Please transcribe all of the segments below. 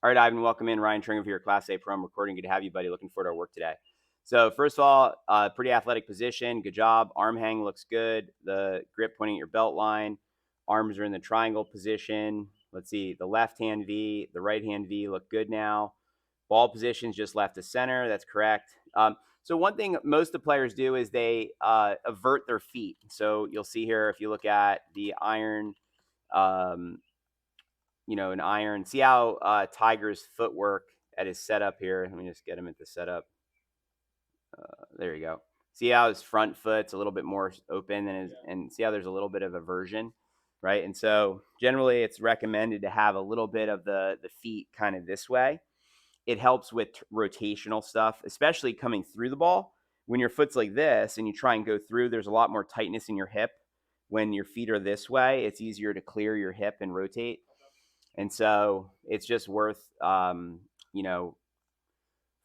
All right, Ivan, welcome in. Ryan Tringham here, Class A Pro. I'm recording. Good to have you, buddy. Looking forward to our work today. So, first of all, pretty athletic position. Good job. Arm hang looks good. The grip pointing at your belt line. Arms are in the triangle position. Let's see. The left hand V, the right hand V look good now. Ball positions just left to center. That's correct. So, one thing most of the players do is they avert their feet. So, you'll see here if you look at the iron. Um, an iron. See how Tiger's footwork at his setup here. Let me just get him at the setup. There you go. See how his front foot's a little bit more open than his, and see how there's a little bit of aversion, right? And so generally, it's recommended to have a little bit of the feet kind of this way. It helps with rotational stuff, especially coming through the ball. When your foot's like this and you try and go through, there's a lot more tightness in your hip. When your feet are this way, it's easier to clear your hip and rotate. And so it's just worth, you know,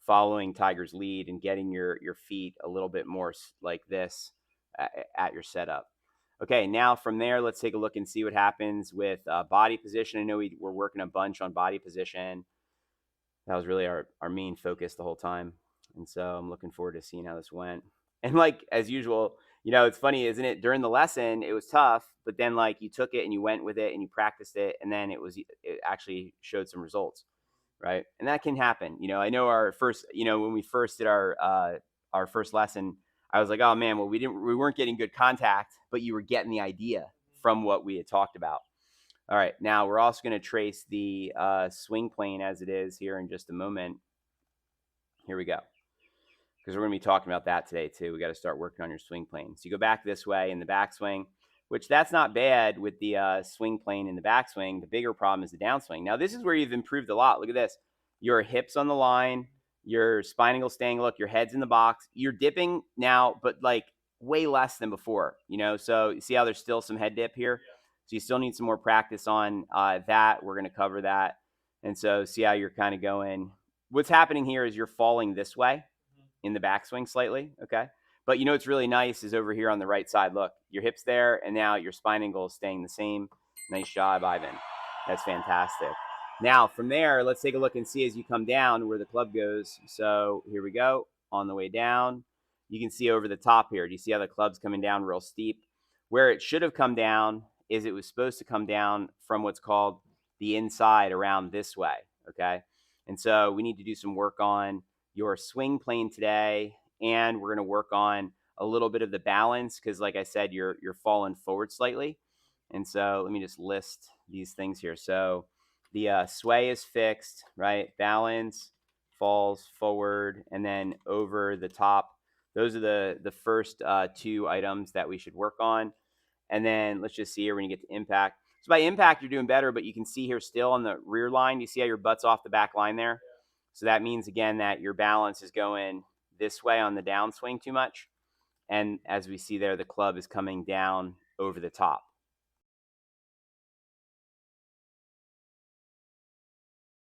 following Tiger's lead and getting your feet a little bit more like this at your setup. Okay, now from there, let's take a look and see what happens with body position. I know we're working a bunch on body position. That was really our main focus the whole time. And so I'm looking forward to seeing how this went. And like as usual, it's funny, isn't it? During the lesson, it was tough, but then like you took it and you went with it and you practiced it, and then it actually showed some results, right? And that can happen. I know our first, when we first did our first lesson, I was like, oh man, well we weren't getting good contact, but you were getting the idea from what we had talked about. All right, now we're also going to trace the swing plane as it is here in just a moment. Here we go, because we're going to be talking about that today too. We got to start working on your swing plane. So you go back this way in the backswing, which that's not bad with the swing plane in the backswing. The bigger problem is the downswing. Now this is where you've improved a lot. Look at this. Your hips on the line, your spine angle staying. Look, your head's in the box. You're dipping now, but like way less than before. So you see how there's still some head dip here. So you still need some more practice on that. We're going to cover that. And so see how you're kind of going. What's happening here is you're falling this way in the backswing slightly. Okay. But what's really nice is over here on the right side. Look, your hips there, and now your spine angle is staying the same. Nice job, Ivan. That's fantastic. Now, from there, let's take a look and see as you come down where the club goes. So here we go. On the way down, you can see over the top here. Do you see how the club's coming down real steep? Where it should have come down is it was supposed to come down from what's called the inside around this way. Okay. And so we need to do some work on your swing plane today, and we're going to work on a little bit of the balance because, like I said, you're falling forward slightly. And so let me just list these things here. So the sway is fixed, right? Balance falls forward and then over the top. Those are the first two items that we should work on. And then let's just see here when you get to impact. So by impact, you're doing better, but you can see here still on the rear line, you see how your butt's off the back line there? So that means, again, that your balance is going this way on the downswing too much. And as we see there, the club is coming down over the top.